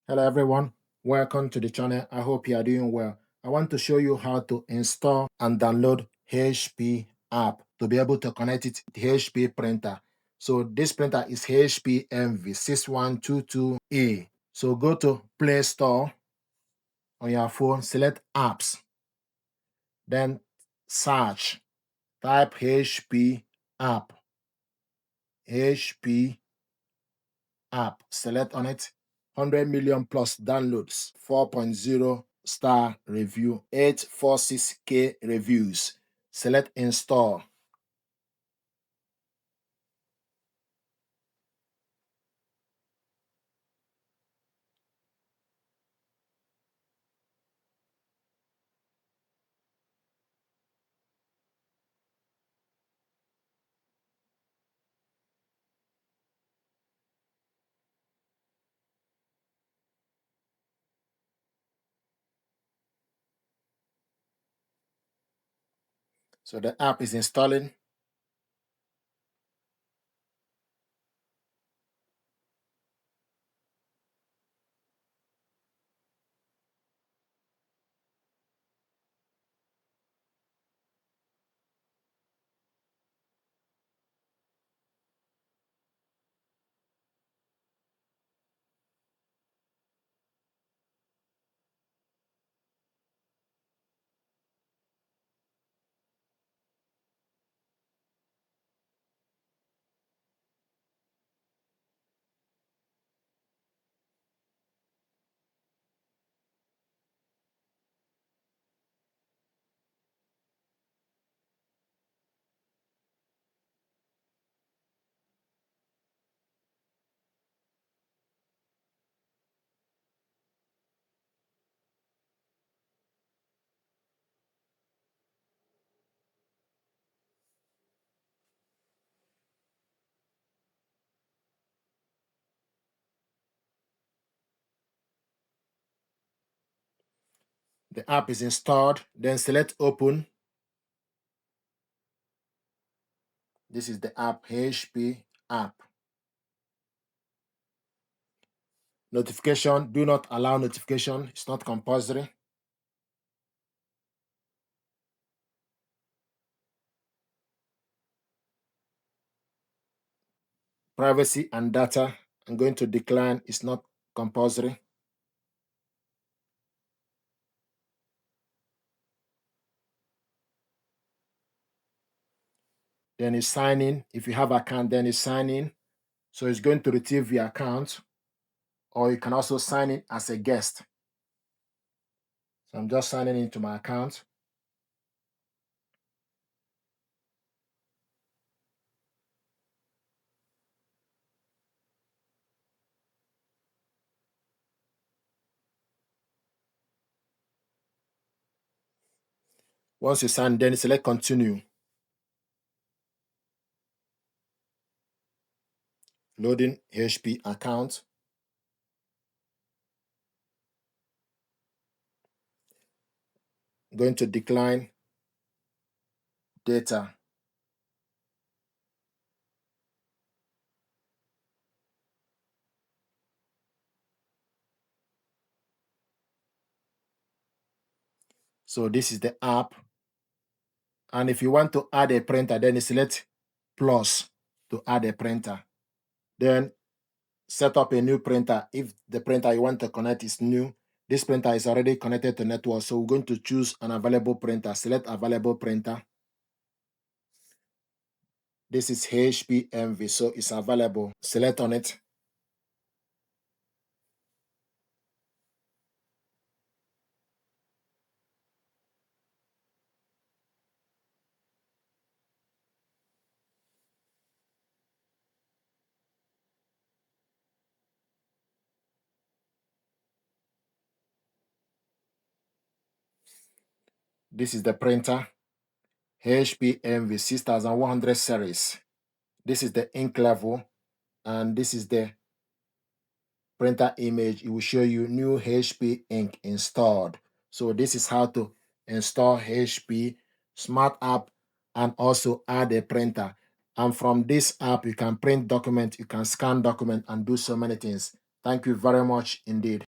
Hello everyone, welcome to the channel. I hope you are doing well. I want to show you how to install and download HP app to be able to connect it to the HP printer. So this printer is HP MV6122A. So go to Play Store on your phone, select apps, then search, type HP app, select on it, 100 million plus downloads, 4.0 star review, 846K reviews. Select install. So the app is installing. The app is installed. Then select open. This is the app, HP app. Notification, do not allow notification. It's not compulsory. Privacy and data, I'm going to decline. It's not compulsory. Then it's sign in. If you have account, then it's sign in. So it's going to retrieve your account, or you can also sign in as a guest. So I'm just signing into my account. Once you sign, then select continue. Loading HP account. Going to decline data. So this is the app. And if you want to add a printer, then you select plus to add a printer. Then set up a new printer. If the printer you want to connect is new, this printer is already connected to network. So we're going to choose an available printer. Select available printer. This is HP MV, so it's available. Select on it. This is the printer, HP MV 6100 series. This is the ink level, and this is the printer image. It will show you new HP ink installed. So this is how to install HP Smart app and also add a printer. And from this app, you can print document, you can scan document, and do so many things. Thank you very much indeed.